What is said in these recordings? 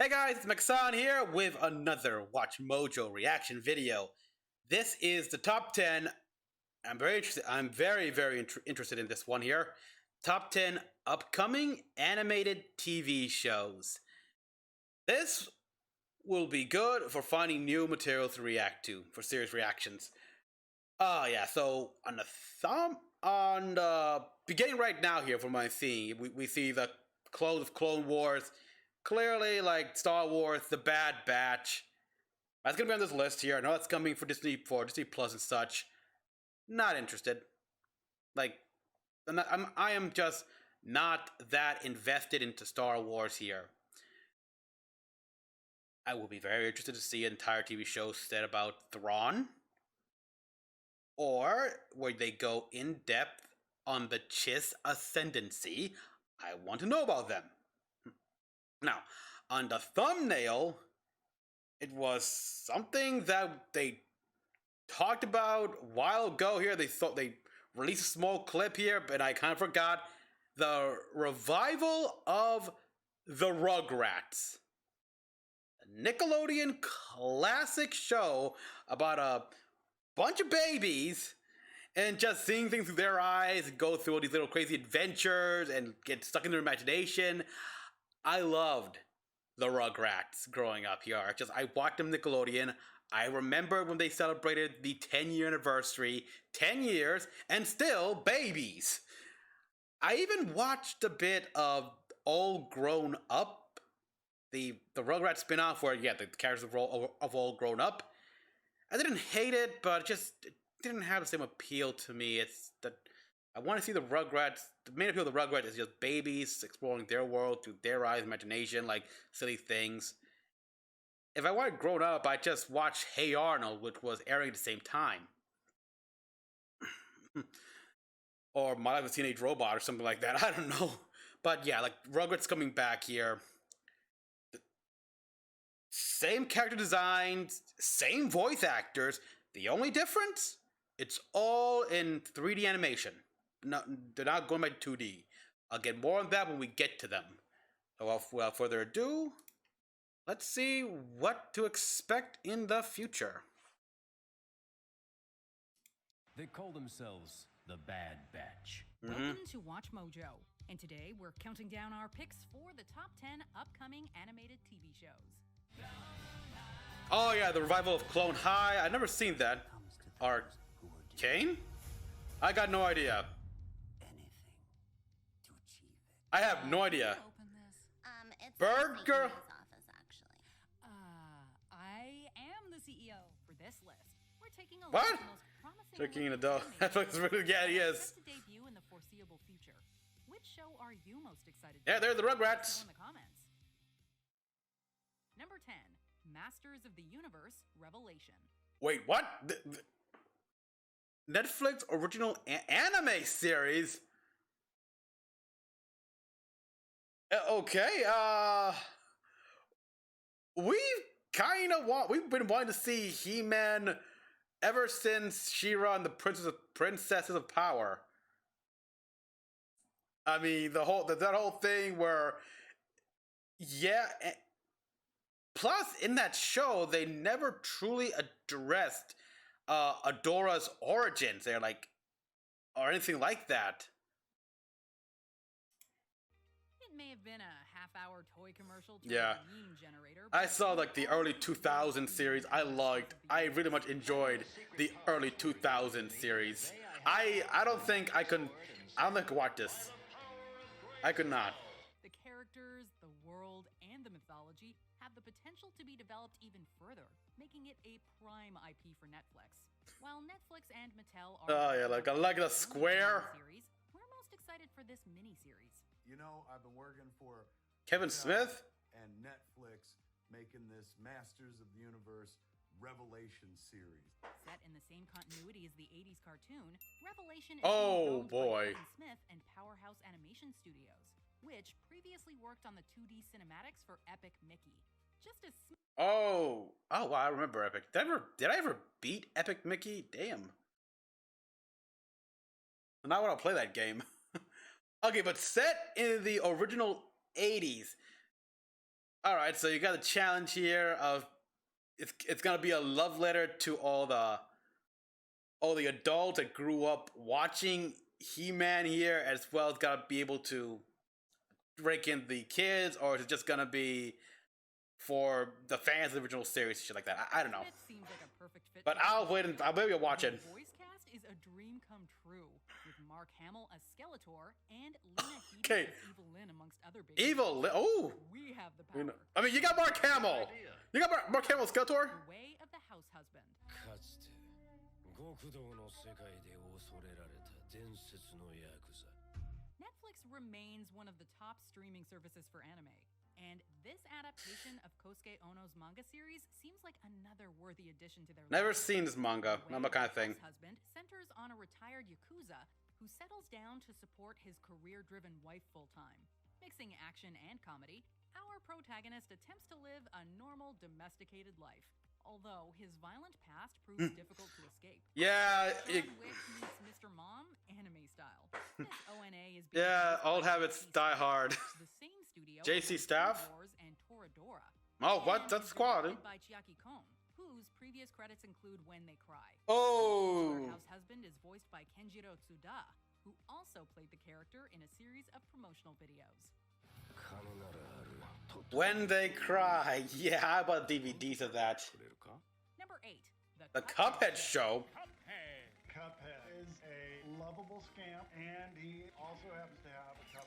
Hey guys, it's Mecha-san here with another Watch Mojo reaction video. This is the top 10. I'm very interested. I'm very interested in this one here. Top 10 upcoming animated TV shows. This will be good for finding new material to react to for serious reactions. Yeah. So on the beginning right now here from my scene, we see the close of Clone Wars. Clearly, like Star Wars, The Bad Batch. That's gonna be on this list here. I know it's coming for Disney Plus and such. Not interested. Like, I am just not that invested into Star Wars here. I will be very interested to see an entire TV show set about Thrawn, or where they go in depth on the Chiss Ascendancy. I want to know about them. Now, on the thumbnail, it was something that they talked about a while ago here. They released a small clip here, but I kind of forgot. The revival of the Rugrats. A Nickelodeon classic show about a bunch of babies and just seeing things through their eyes and go through all these little crazy adventures and get stuck in their imagination. I loved the Rugrats growing up here. I watched them Nickelodeon. I remember when they celebrated the 10-year anniversary. 10 years and still babies. I even watched a bit of All Grown Up, the Rugrats spin-off where, yeah, the characters of All Grown Up. I didn't hate it, but it didn't have the same appeal to me. It's that I want to see the Rugrats. The main appeal of the Rugrats is just babies exploring their world through their eyes, imagination, like silly things. If I wanted grown up, I'd just watch Hey Arnold, which was airing at the same time. Or My Life as a Teenage Robot or something like that. I don't know. But yeah, like Rugrats coming back here. Same character designs, same voice actors. The only difference? It's all in 3D animation. No, they're not going by 2D. I'll get more on that when we get to them. So without further ado, let's see what to expect in the future. They call themselves the Bad Batch. Welcome to Watch Mojo, and today we're counting down our picks for the top 10 upcoming animated TV shows. Oh yeah, the revival of Clone High. I've never seen that. Arcane? I got no idea. I have no idea. It's Burger. the CEO's office, actually. I am the CEO for this list. We're taking a What? look at the most promising Tricking an emerging adult. That looks really, yeah, he is. set to debut in the foreseeable future. Which show are you most excited Yeah, they're the Let us Rugrats. know in the comments. Number 10, Masters of the Universe Revelation. Wait, what? Netflix original anime series? Okay, we've been wanting to see He-Man ever since She-Ra and the Princesses of Power. I mean, that whole thing where, yeah. Plus, in that show, they never truly addressed Adora's origins. They're like, or anything like that. It may have been a half-hour toy commercial to Yeah. a meme generator. I but saw like the early 2000 series. I really much enjoyed the early 2000 series. I don't think I could watch this. I could not. The characters, the world, and the mythology have the potential to be developed even further, making it a prime IP for Netflix. While Netflix and Mattel are Oh yeah, like a square. series, we're most excited for this mini-series. You know, I've been working for Kevin Smith. and Netflix making this Masters of the Universe Revelation series. Set in the same continuity as the 80s cartoon, Revelation is Oh, being owned boy. by Kevin Smith and Powerhouse Animation Studios, which previously worked on the 2D cinematics for Epic Mickey. Just a Oh wow, I remember Epic. Did I ever beat Epic Mickey? Damn. Now I want to play that game. Okay, but set in the original 80s. All right, so you got a challenge here of it's gonna be a love letter to all the adults that grew up watching He-Man here, as well as gotta be able to break in the kids, or is it just gonna be for the fans of the original series, shit like that? I don't know. It seems like a perfect fit. But for I'll the wait and show. I'll maybe watch The it. voice cast is a dream come true, with Mark Hamill as Skeletor and Lena Headey Okay. as Evil Lynn, amongst other big Evil. names. Oh, We have the power. I mean, you got Mark Hamill. You got Mark Hamill Skeletor. The way of the house husband. かつて極道の世界で恐れられた伝説のヤクザ Netflix remains one of the top streaming services for anime, and this adaptation of Kosuke Ono's manga series seems like another worthy addition to their Never library. seen this manga. The Not Way my kind of the thing. House Husband centers on a retired yakuza who settles down to support his career-driven wife full-time. Mixing action and comedy, our protagonist attempts to live a normal, domesticated life, although his violent past proves difficult to escape. Yeah, John Wick meets Mr. Mom, anime style. This ONA is being yeah. produced Old by habits JC die Staff, hard. the same studio JC behind Staff? Star Wars and Toradora. Oh, what? And That's is squad. directed by Chiaki Kon, whose previous credits include When They Cry. Oh. House Husband is voiced by Kenjiro Tsuda, who also played the character in a series of promotional videos. 金ならあるとっと When They Cry. Yeah, I bought DVDs of that. くれるか Number 8. The Cuphead Show. Cuphead is a lovable scamp, and he also happens to have a cup.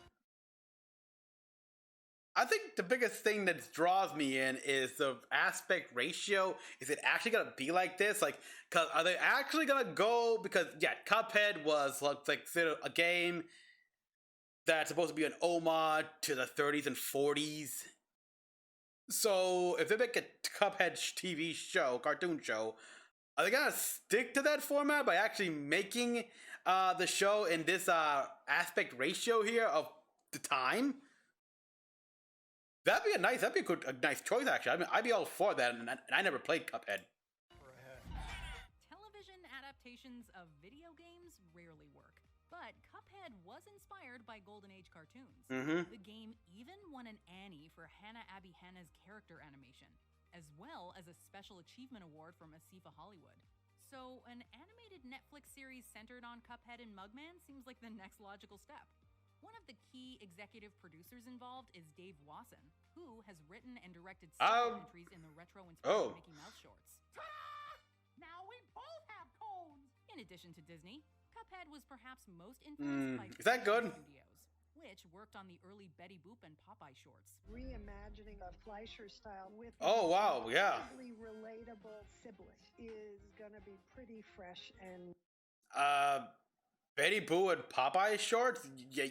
I think the biggest thing that draws me in is the aspect ratio. Is it actually gonna be like this? Like, cause are they actually gonna go? Because yeah, Cuphead was like considered a game that's supposed to be an homage to the 30s and 40s. So if they make a Cuphead TV show, cartoon show, are they gonna stick to that format by actually making the show in this aspect ratio here of the time? That'd be a nice choice actually. I mean, I'd be all for that, and I never played Cuphead. Television adaptations of video games rarely work, but Cuphead was inspired by Golden Age cartoons. Mm-hmm. The game even won an Annie for Hannah Abby Hanna's character animation, as well as a Special Achievement Award from Asifa Hollywood. So, an animated Netflix series centered on Cuphead and Mugman seems like the next logical step. One of the key executive producers involved is Dave Wasson, who has written and directed several entries in the retro-inspired Mickey Mouse shorts. Now we both have cones! In addition to Disney, Cuphead was perhaps most influenced by Is that good? Studios, which worked on the early Betty Boop and Popeye shorts. Reimagining a Fleischer style with Oh, wow, yeah. incredibly relatable sibling is gonna be pretty fresh and Betty Boo and Popeye shorts. You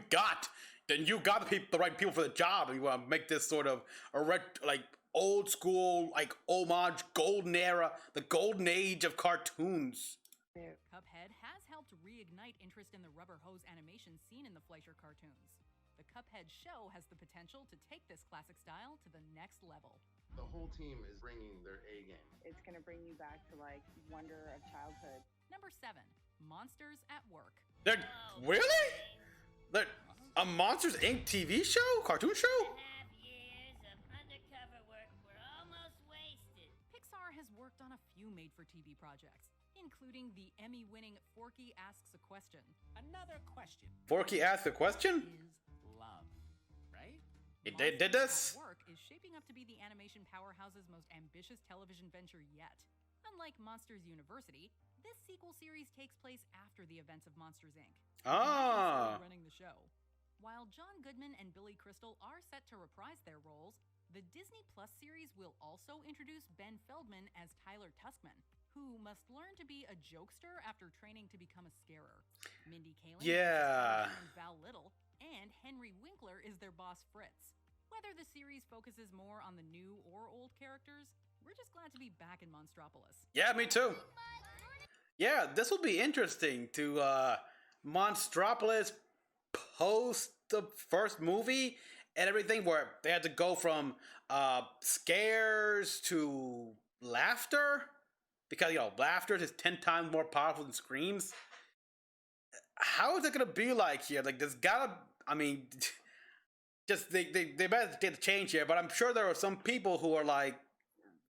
got the right people for the job. And you want to make this sort of like old school, like homage, golden era, the golden age of cartoons. Cuphead has helped reignite interest in the rubber hose animation seen in the Fleischer cartoons. The Cuphead show has the potential to take this classic style to the next level. The whole team is bringing their A game. It's gonna bring you back to like wonder of childhood. Number 7. Monsters at Work. They're really? They're a Monsters Inc. TV show, cartoon show. Years of undercover work were almost wasted. Pixar has worked on a few made-for-TV projects, including the Emmy-winning Forky Asks a Question. Another question Forky asked a question. is love, right? They did this. Monsters at Work is shaping up to be the animation powerhouse's most ambitious television venture yet. Unlike Monsters University, this sequel series takes place after the events of Monsters Inc. Ah. Running the show. While John Goodman and Billy Crystal are set to reprise their roles, the Disney Plus series will also introduce Ben Feldman as Tyler Tuskman, who must learn to be a jokester after training to become a scarer. Mindy Kaling Yeah. is Val Little, and Henry Winkler is their boss Fritz. Whether the series focuses more on the new or old characters, we're just glad to be back in Monstropolis. Yeah, me too. Yeah, this will be interesting to Monstropolis post the first movie and everything, where they had to go from scares to laughter, because laughter is 10 times more powerful than screams. How is it gonna be like here? Like, there's gotta, I mean, just they better get a change here. But I'm sure there are some people who are like,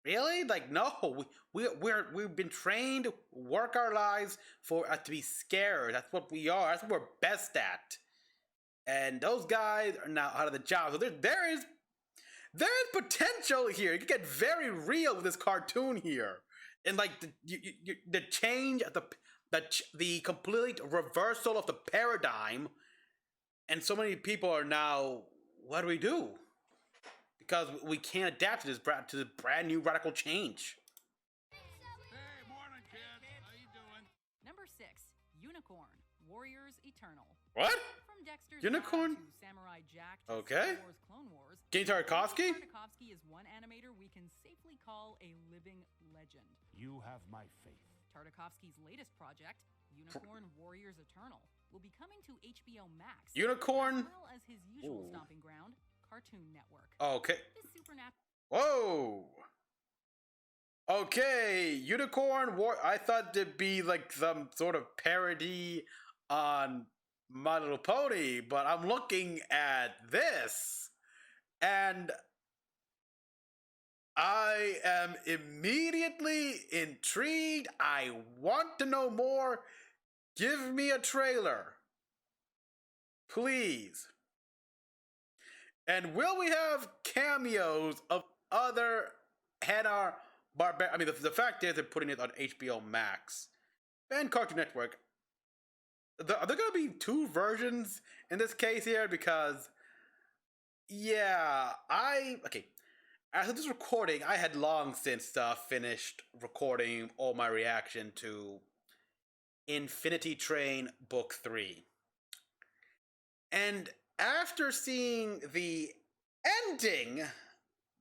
really? Like, no, we've been trained to work our lives for to be scared. That's what we are. That's what we're best at. And those guys are now out of the job. So there is potential here. You can get very real with this cartoon here, and like the change, the complete reversal of the paradigm, and so many people are now, what do we do? Because we can't adapt to this brand new radical change. Hey, morning, kid. How you doing? Number 6, Unicorn, Warriors Eternal. What? From Dexter's Unicorn? Guide to Samurai Jack to Okay. Star Wars Clone Wars. Gene Tartakovsky? Tartakovsky is one animator we can safely call a living legend. You have my faith. Tartakovsky's latest project, Unicorn Warriors Eternal, will be coming to HBO Max. Unicorn? As well as his usual Ooh. stomping ground, Cartoon Network. Okay. This supernatural. Whoa. Okay, Unicorn War. I thought it'd be like some sort of parody on My Little Pony, but I'm looking at this, and I am immediately intrigued. I want to know more. Give me a trailer, please. And will we have cameos of other Hanna-Barbera? I mean, the fact is they're putting it on HBO Max and Cartoon Network. Are there going to be two versions in this case here? Because, yeah, okay. After this recording, I had long since finished recording all my reaction to Infinity Train Book 3. And after seeing the ending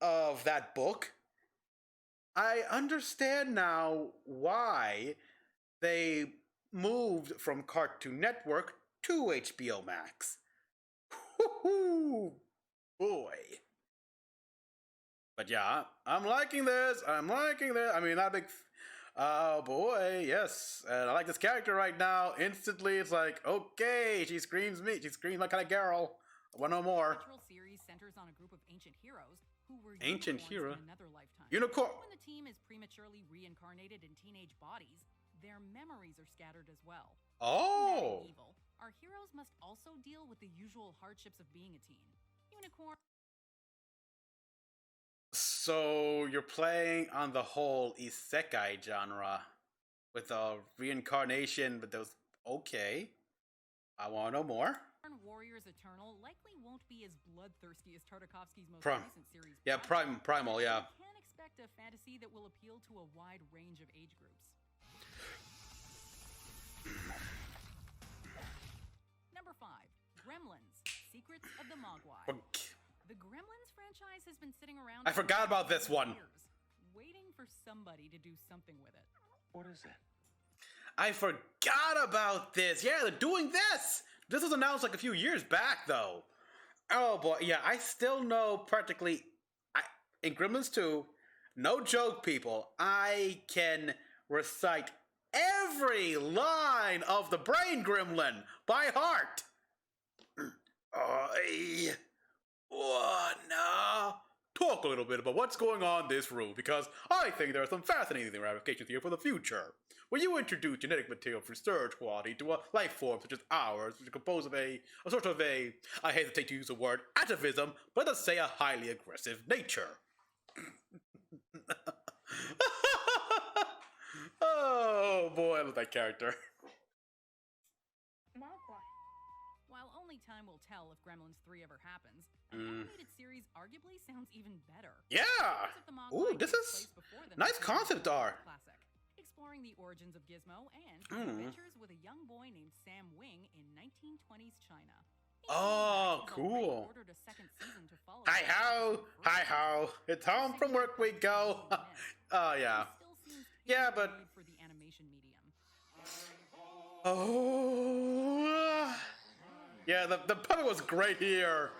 of that book, I understand now why they moved from Cartoon Network to HBO Max. Woo-hoo, boy. But yeah, I'm liking this. I mean, not a big... Oh boy, yes. And I like this character right now. Instantly, it's like, okay, she screams my kind of girl. I want no more. The series centers on a group of ancient heroes who were Ancient unicorns hero? in another lifetime. Unicorn. When the team is prematurely reincarnated in teenage bodies, their memories are scattered as well. Oh. Meta evil, our heroes must also deal with the usual hardships of being a teen. Unicorn. So you're playing on the whole isekai genre with a reincarnation, but those okay. I want to know more. Warriors Eternal likely won't be as bloodthirsty as Tartakovsky's most Prime. recent series. Yeah, Primal, yeah. You can expect a fantasy that will appeal to a wide range of age groups. Number 5, Gremlins, Secrets of the Mogwai. The Gremlins franchise has been sitting around. I forgot about this one. Years, waiting for somebody to do something with it. What is it? I forgot about this. Yeah, they're doing this. This was announced like a few years back, though. Oh boy, yeah, I still know practically. In Gremlins 2, no joke, people. I can recite every line of the Brain Gremlin by heart. Wanna talk a little bit about what's going on in this room, because I think there are some fascinating ramifications here for the future. When you introduce genetic material for surge quality to a life form such as ours, which is composed of a sort of a, I hesitate to use the word atavism, but let's say a highly aggressive nature. Oh boy, I love that character. While only time will tell if Gremlins 3 ever happens, an animated series arguably sounds even better. Yeah! Ooh, this is nice concept art. Classic, exploring the origins of Gizmo and his adventures with a young boy named Sam Wing in 1920s China. Oh, cool. Ordered a second season to follow. Hi ho, it's home from work we go. Oh yeah. Yeah, but For the animation medium. oh yeah, the puppet was great here.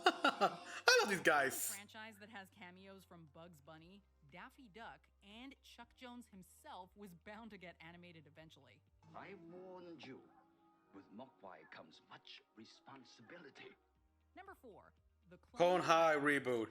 I love these guys. A franchise that has cameos from Bugs Bunny, Daffy Duck, and Chuck Jones himself was bound to get animated eventually. I warned you. With Mogwai comes much responsibility. Number 4, the Clone High reboot.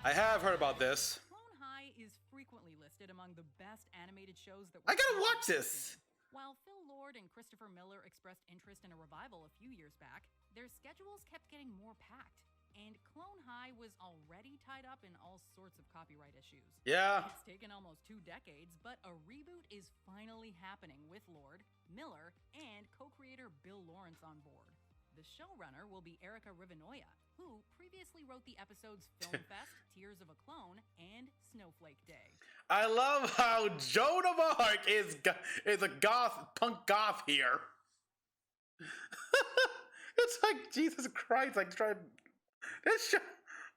I have heard about this. Clone High is frequently listed among the best animated shows that I gotta watch this. While Phil Lord and Christopher Miller expressed interest in a revival a few years back, their schedules kept getting more packed, and Clone High was already tied up in all sorts of copyright issues. Yeah. It's taken almost 2 decades, but a reboot is finally happening with Lord, Miller, and co-creator Bill Lawrence on board. The showrunner will be Erica Rivanoia, who previously wrote the episodes Film Fest, Tears of a Clone, and Snowflake Day. I love how Joan of Arc is a punk goth here. It's like, Jesus Christ, like try this show.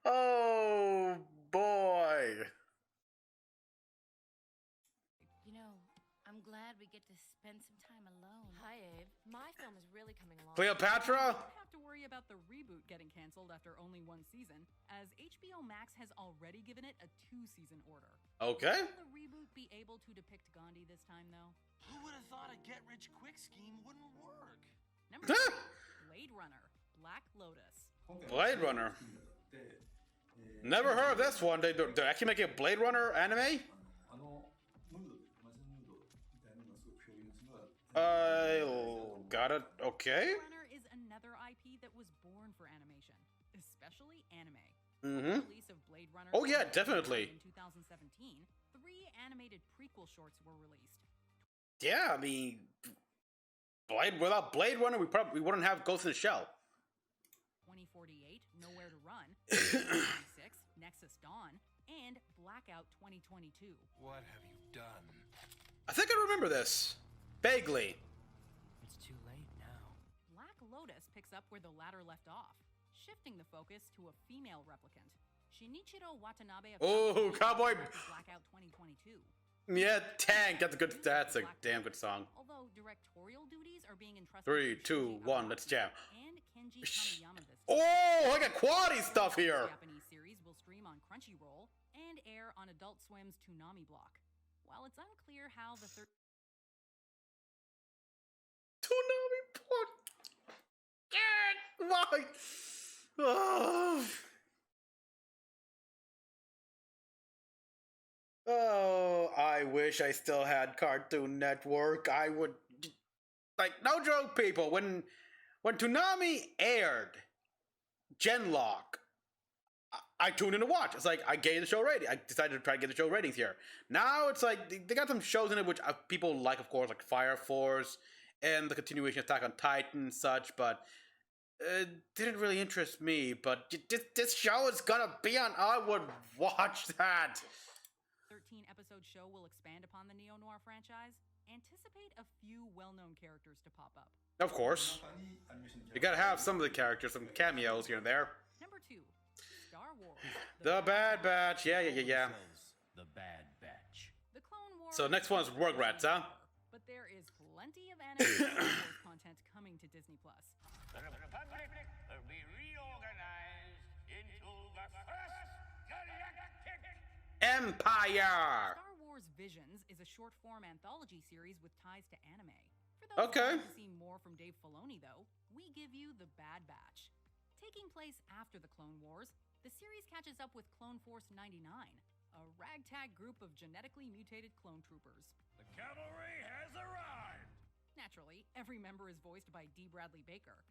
Oh boy. You know, I'm glad we get to spend some time alone. Hi, Abe. My film is really coming along. Cleopatra? Don't have to worry about the reboot getting canceled after only 1 season, as HBO Max has already given it a 2-season order. Okay. Will the reboot be able to depict Gandhi this time, though? Who would have thought a get-rich-quick scheme wouldn't work? Number 3, Blade Runner, Black Lotus. Blade Runner. Never heard of this one. They're actually making a Blade Runner anime? Got it. Okay. Blade Runner is another IP that was born for animation, especially anime. Mm-hmm. The release of Blade Runner. Oh yeah, definitely. In 2017, 3 animated prequel shorts were released. Yeah, I mean, without Blade Runner, we wouldn't have Ghost in the Shell. 2048, Nowhere to Run, 2026, Nexus Dawn, and Blackout 2022. What have you done? I think I remember this. Vaguely. It's too late now. Black Lotus picks up where the latter left off, shifting the focus to a female replicant. Shinichiro Watanabe of Cowboy. Blackout 2022. Yeah, Tank. That's a damn good song. Although directorial duties are being entrusted 3, to 2, 1, let's jam. And Kenji Kamiyama this Oh, I got quality stuff The here. Japanese series will stream on Crunchyroll and air on Adult Swim's Toonami block. While it's unclear how the Toonami block. Why? Oh. Oh, I wish I still had Cartoon Network. I would, like, no joke, people. When Toonami aired Genlock, I tuned in to watch. It's like I gave the show rating. I decided to try to get the show ratings here. Now it's like they got some shows in it which people like, of course, like Fire Force and the continuation of Attack on Titan and such, but it didn't really interest me. But this show is gonna be on. I would watch that. 13-episode show will expand upon the neo-noir franchise. Anticipate a few well-known characters to pop up. Of course. You gotta have some of the characters, some cameos here and there. Number 2, Star Wars. The Bad Batch. Yeah. The Bad Batch. The Clone Wars. So next one's Rugrats, huh? But there is plenty of animated Star Wars content coming to Disney+. The Republic will be reorganized into the first galactic Empire. Star Wars Visions is a short-form anthology series with ties to anime. For those who want to see more from Dave Filoni, though, we give you The Bad Batch. Taking place after the Clone Wars, the series catches up with Clone Force 99, a ragtag group of genetically mutated clone troopers. The cavalry has arrived! Naturally, every member is voiced by D. Bradley Baker.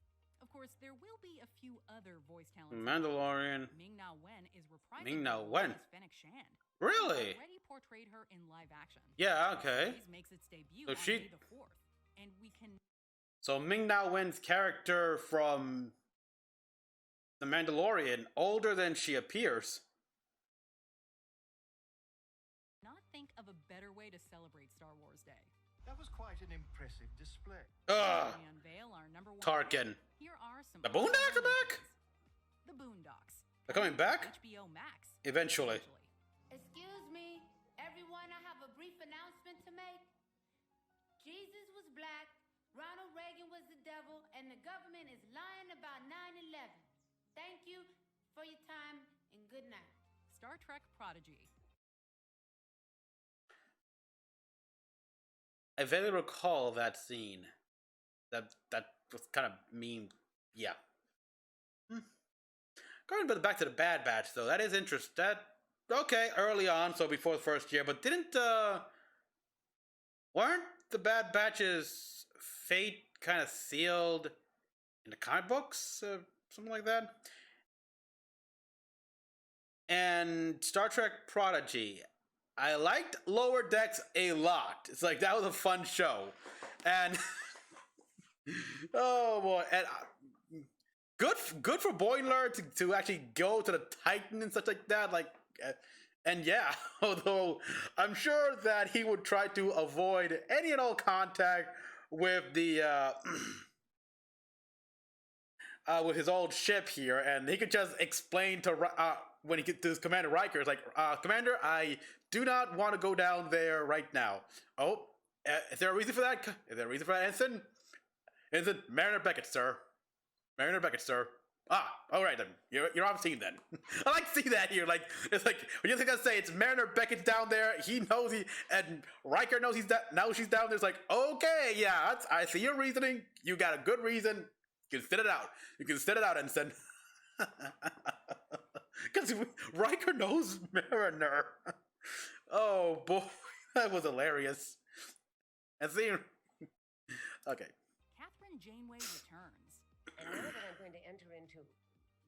Of course, there will be a few other voice talents. Mandalorian. Ming-Na Wen is reprising Ming-Na her role Wen. as Fennec Shand. Really? Already portrayed her in live action. Yeah, okay. The series makes its debut So on she- May the 4th, and we can So Ming-Na Wen's character from The Mandalorian, older than she appears. not think of a better way to celebrate Star Wars Day. That was quite an impressive display. Ugh. We unveil our number 1. Tarkin. Here are some. The Boondocks are back? The Boondocks. They're coming back? HBO Max. Eventually. Excuse me, everyone, I have a brief announcement to make. Jesus was black, Ronald Reagan was the devil, and the government is lying about 9/11. Thank you for your time and good night. Star Trek Prodigy. I vaguely recall that scene. That was kind of mean. Yeah. going back to the Bad Batch, though, that is interesting. That okay, early on, so before the first year, but weren't the Bad Batch's fate kind of sealed in the comic books, something like that? And Star Trek Prodigy, I liked Lower Decks a lot. It's like that was a fun show, and oh boy, and good for Boimler to actually go to the Titan and such like that. Like, and yeah, although I'm sure that he would try to avoid any and all contact with the with his old ship here, and he could just explain to when he gets to his Commander Riker, it's like, Commander, I do not want to go down there right now. Oh, is there a reason for that? Is there a reason for that, Ensign? Ensign, Mariner Beckett, sir. Mariner Beckett, sir. Ah, all right then. You're on scene then. I like to see that here. Like, it's like when you're gonna say it's Mariner Beckett down there. He knows and Riker knows now she's down there. It's like, okay, yeah, I see your reasoning. You got a good reason. You can spit it out. You can spit it out, Ensign. Because Riker knows Mariner. Oh boy, that was hilarious. And see, okay. Catherine Janeway returns. And now that I'm going to enter into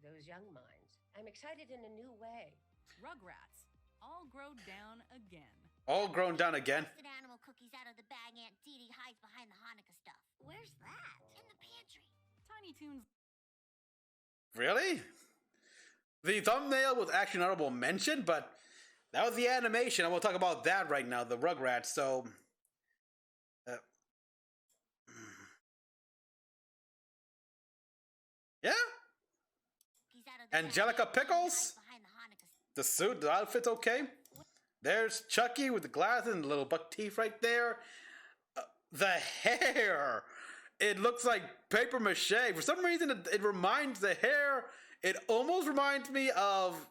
those young minds, I'm excited in a new way. Rugrats, all grown down again. All grown down again. Roasted animal cookies out of the bag Aunt Dee Dee hides behind the Hanukkah stuff. Where's that? In the pantry. Tiny Toons. Really? The thumbnail was actually an honorable mention, but that was the animation. I will talk about that right now, the Rugrats. So, yeah. Angelica Pickles. The suit, the outfit's okay. There's Chucky with the glasses and the little buck teeth right there. The hair. It looks like paper mache. For some reason, it reminds the hair. It almost reminds me of,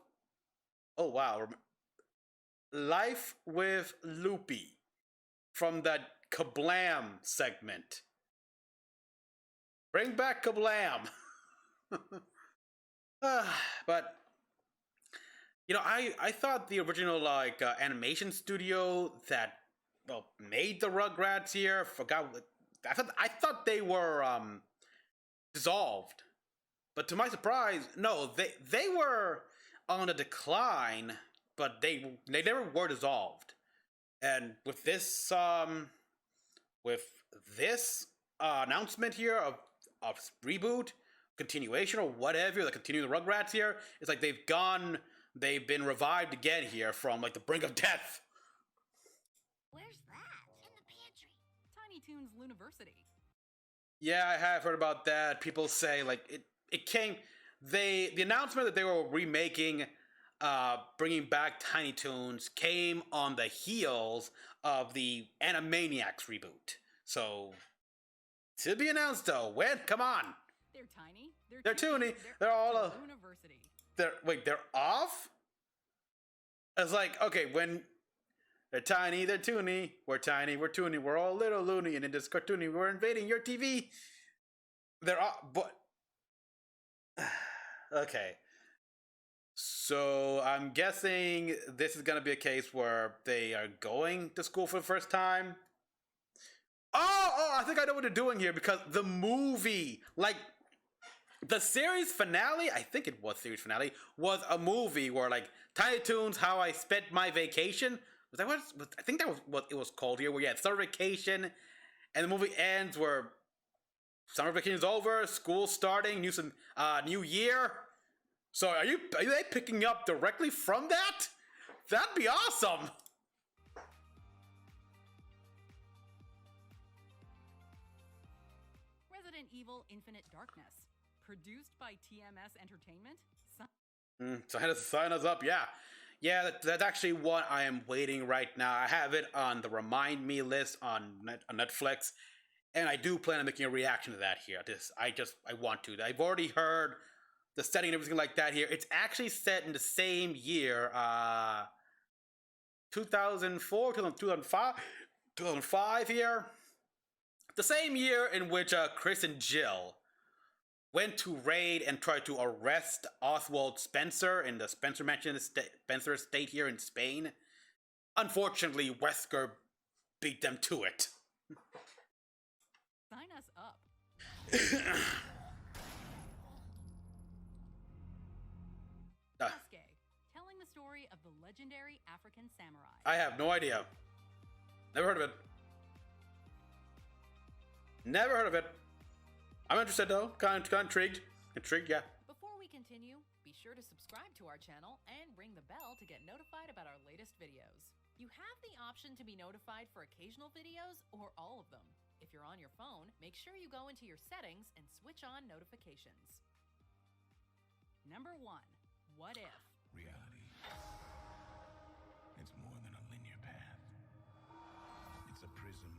oh wow, Life with Loopy from that Kablam segment. Bring back Kablam. But you know, I thought the original like animation studio that made the Rugrats here I thought they were dissolved. But to my surprise, no, they were on a decline, but they never were dissolved. And with this announcement here of reboot, continuation or whatever, like continue the Rugrats here, it's like they've been revived again here from like the brink of death. Where's that? In the pantry. Tiny Toons Luniversity. Yeah, I have heard about that. People say like it came. The announcement that they were remaking, bringing back Tiny Toons came on the heels of the Animaniacs reboot. So to be announced though. When? Come on. They're tiny. They're toony. They're all University. They're off. It's like, okay, when they're tiny, they're toony. We're tiny, we're toony. We're all little loony, and in this cartoony, we're invading your TV. They're off, but okay. So I'm guessing this is gonna be a case where they are going to school for the first time. Oh, I think I know what they're doing here because the movie, like the series finale, I think it was series finale, was a movie where like Tiny Toons, How I Spent My Vacation. Was that what? I think that was what it was called here. Where you had summer vacation, and the movie ends where summer vacation is over, school's starting, new year. So are they picking up directly from that? That'd be awesome. Resident Evil Infinite Darkness. Produced by TMS Entertainment. Sign us up, yeah. Yeah, that's actually what I am waiting right now. I have it on the Remind Me list on Netflix, and I do plan on making a reaction to that here. I want to. I've already heard the setting and everything like that here. It's actually set in the same year, 2004, 2005 here. The same year in which Chris and Jill went to raid and tried to arrest Oswald Spencer in the Spencer Mansion Spencer estate here in Spain. Unfortunately, Wesker beat them to it. Sign us up. Sasuke, telling the story of the legendary African samurai. I have no idea. Never heard of it. Never heard of it. I'm interested though. Kind of intrigued. Intrigued, yeah. Before we continue, be sure to subscribe to our channel and ring the bell to get notified about our latest videos. You have the option to be notified for occasional videos or all of them. If you're on your phone, make sure you go into your settings and switch on notifications. Number 1. What if? Reality. It's more than a linear path. It's a prism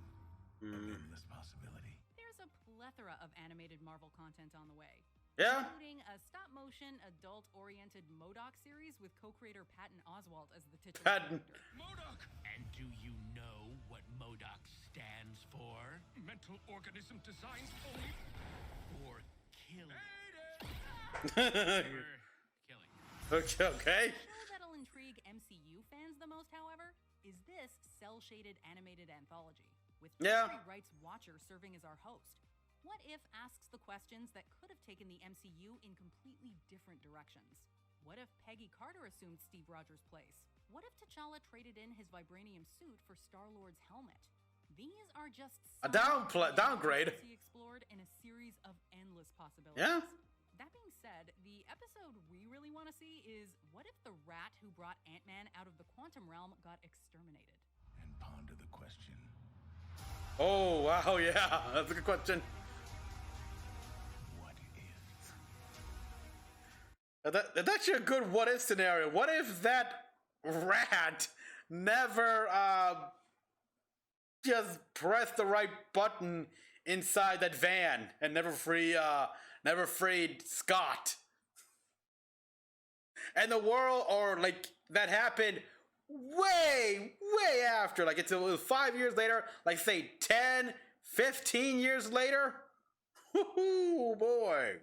of endless possibility. There's a plethora of animated Marvel content on the way. Yeah. Including a stop-motion, adult-oriented MODOK series with co-creator Patton Oswalt as the titular character. MODOK! And do you know what MODOK stands for? Mental organism designed only for killing. Killing. Okay. The show that'll intrigue MCU fans the most, however, is this cel-shaded animated anthology, with Jeffrey Wright's Watcher serving as our host. What If asks the questions that could have taken the MCU in completely different directions. What if Peggy Carter assumed Steve Rogers' place? What if T'Challa traded in his vibranium suit for Star-Lord's helmet? These are just a downgrade explored in a series of endless possibilities. Yeah. That being said, the episode we really want to see is what if the rat who brought Ant-Man out of the quantum realm got exterminated? And ponder the question. Oh, wow, yeah. That's a good question. That's actually a good what if scenario. What if that rat never just pressed the right button inside that van and never freed Scott? And the world, or like that happened way after, like it was 5 years later, like say 10, 15 years later. Whoo boy.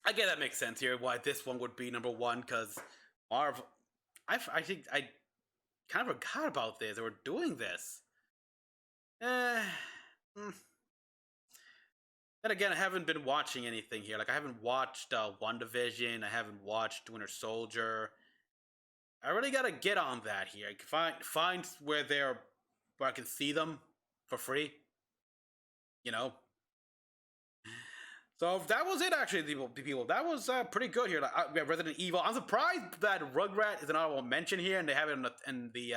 I guess that makes sense here why this one would be number 1, because Marvel, I think I kind of forgot about this. They were doing this. Then again, I haven't been watching anything here. Like I haven't watched WandaVision. I haven't watched Winter Soldier. I really gotta get on that here. I can find where I can see them for free. You know. So that was it, actually, people. That was pretty good here. Like, we have Resident Evil. I'm surprised that Rugrat is an honorable mention here, and they have it in the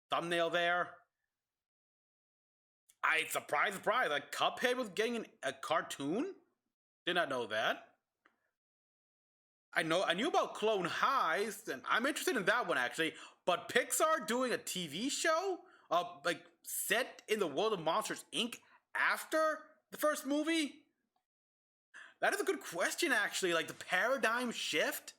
thumbnail there. Surprise. Like Cuphead was getting a cartoon. Did not know that. I knew about Clone Highs, and I'm interested in that one actually. But Pixar doing a TV show, like set in the world of Monsters Inc. after the first movie. That is a good question, actually. Like the paradigm shift.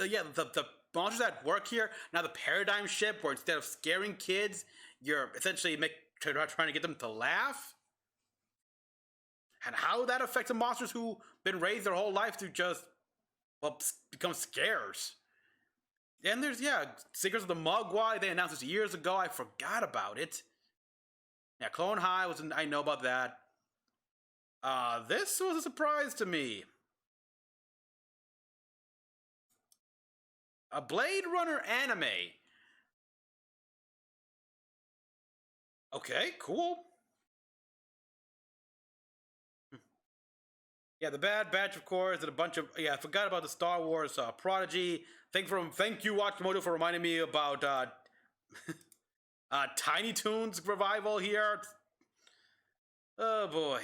Yeah, the monsters that work here now. The paradigm shift, where instead of scaring kids, you're essentially trying to get them to laugh. And how that affects the monsters who've been raised their whole life to just, become scares. And there's, Secrets of the Mogwai. They announced this years ago. I forgot about it. Yeah, Clone High I know about that. This was a surprise to me. A Blade Runner anime. Okay, cool. Yeah, the Bad Batch, of course, and a bunch of... I forgot about the Star Wars Prodigy. Thank you, Watchmoto, for reminding me about Tiny Toons revival here. Oh, boy.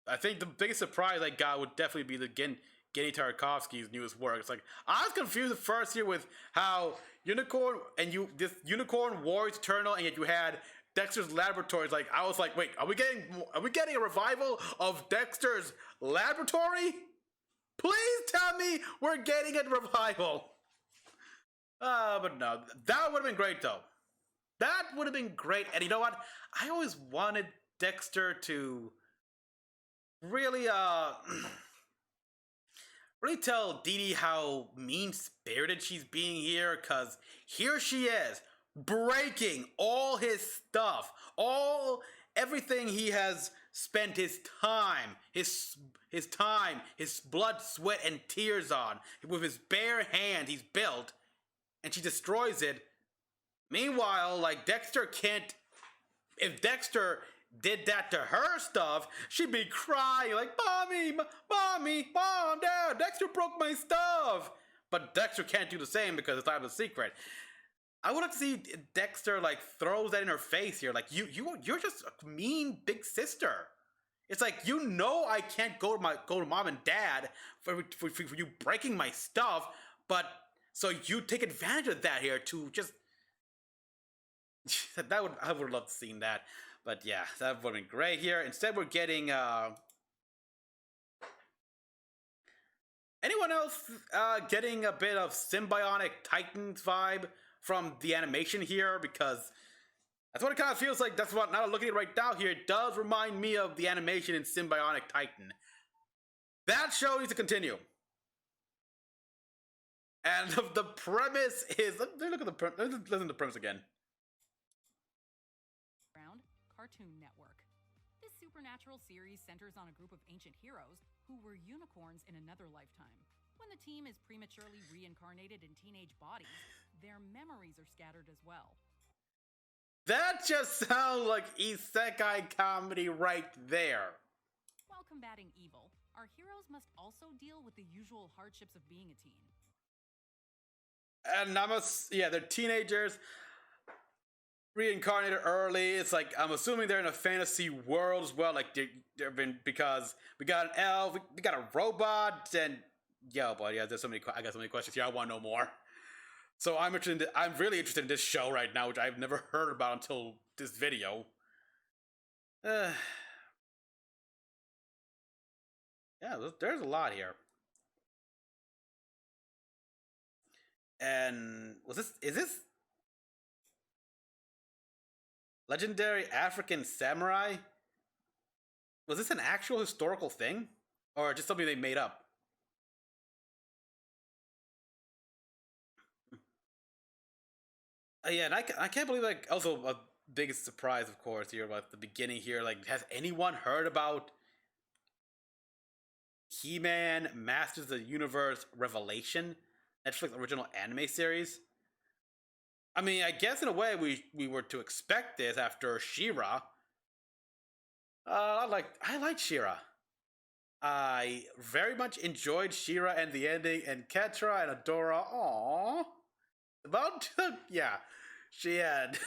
I think the biggest surprise I got would definitely be the Genny Tartakovsky's newest work. It's like, I was confused at first here with how Unicorn War Eternal, and yet you had Dexter's Laboratories. Like, I was like, wait, are we getting a revival of Dexter's Laboratory? Please tell me we're getting a revival. But no, that would have been great though. That would have been great. And you know what? I always wanted Dexter to really, really tell Dee Dee how mean-spirited she's being here, because here she is, breaking all his stuff, everything he has spent his time, his blood, sweat, and tears on, with his bare hand he's built, and she destroys it. Meanwhile, like, Dexter can't, if Dexter did that to her stuff, she'd be crying like, Mommy, Mom, Dad, Dexter broke my stuff. But Dexter can't do the same because it's out of the secret. I would like to see Dexter like throws that in her face here. Like, you're just a mean big sister. It's like, you know, I can't go to Mom and Dad for you breaking my stuff, but so you take advantage of that here to just I would love to see that. But yeah, that would have been great here. Instead, we're getting anyone else getting a bit of Symbiotic Titans vibe from the animation here, because that's what it kind of feels like. That's what, now looking at it right now here, it does remind me of the animation in Symbiotic Titan. That show needs to continue. And the premise is, let's listen to the premise again. Cartoon Network. This supernatural series centers on a group of ancient heroes who were unicorns in another lifetime. When the team is prematurely reincarnated in teenage bodies, their memories are scattered as well. That just sounds like isekai comedy right there. While combating evil, our heroes must also deal with the usual hardships of being a teen. And they're teenagers, reincarnated early. It's like, I'm assuming they're in a fantasy world as well. Like, they've been, because we got an elf, we got a robot, and yo, buddy, I got so many questions here. I want to know more. So I'm really interested in this show right now, which I've never heard about until this video. Yeah, there's a lot here. And is this legendary African samurai? Was this an actual historical thing? Or just something they made up? Yeah, and I can't believe, like, also a biggest surprise, of course, here about the beginning here. Like, has anyone heard about He-Man Masters of the Universe Revelation? Netflix original anime series? I mean, I guess in a way we were to expect this after She-Ra. I like She-Ra. I very much enjoyed She-Ra and the ending, and Ketra and Adora. Aww. Yeah, she had.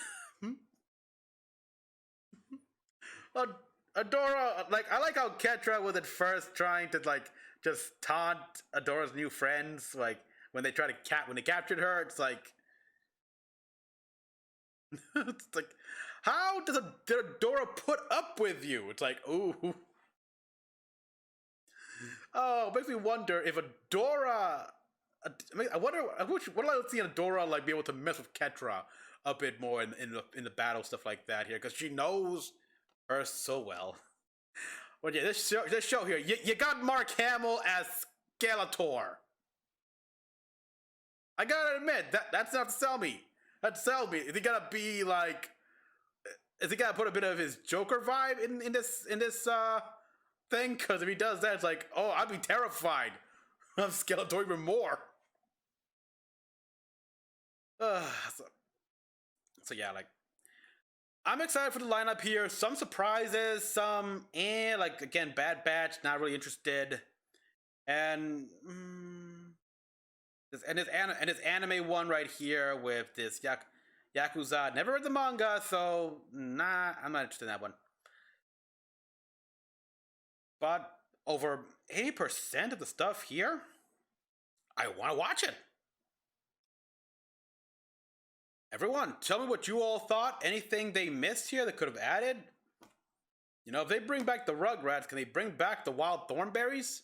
Adora, like, I like how Ketra was at first trying to, like, just taunt Adora's new friends, like, when they captured her. It's like, it's like, how did Adora put up with you? It's like, ooh. Oh, it makes me wonder if Adora. I wonder. What do I see Adora like be able to mess with Ketra a bit more in the battle, stuff like that here, because she knows her so well. But yeah, this show here, you got Mark Hamill as Skeletor. I gotta admit, that's not to sell me. That sell me. Is he gonna be like? Is he gonna put a bit of his Joker vibe in this thing? Because if he does that, it's like, oh, I'd be terrified of Skeletor even more. So yeah, like, I'm excited for the lineup here. Some surprises, some like, again, Bad Batch, not really interested, and this anime one right here with this Yakuza. Never read the manga, so nah, I'm not interested in that one. But over 80% of the stuff here, I want to watch it. Everyone, tell me what you all thought. Anything they missed here that could have added? You know, if they bring back the Rugrats, can they bring back the Wild Thornberries?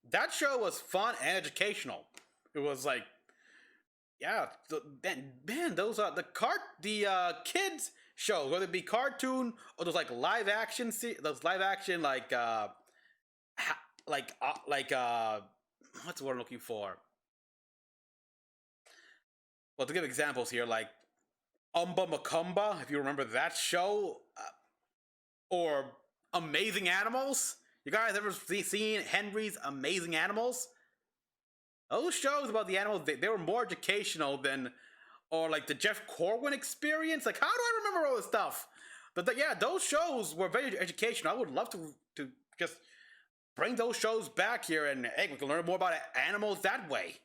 That show was fun and educational. It was like, yeah, man, those kids shows, whether it be cartoon or those like live action, those live action what's the word I'm looking for? Well, to give examples here, like Umba Macumba, if you remember that show, or Amazing Animals. You guys ever seen Henry's Amazing Animals? Those shows about the animals, they were more educational than, or like the Jeff Corwin Experience. Like, how do I remember all this stuff? But yeah, those shows were very educational. I would love to just bring those shows back here, and hey, we can learn more about animals that way.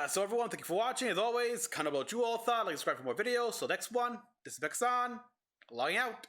So everyone, thank you for watching. As always, kind of what you all thought. Like, subscribe for more videos. So next one, this is Mecha-san, logging out.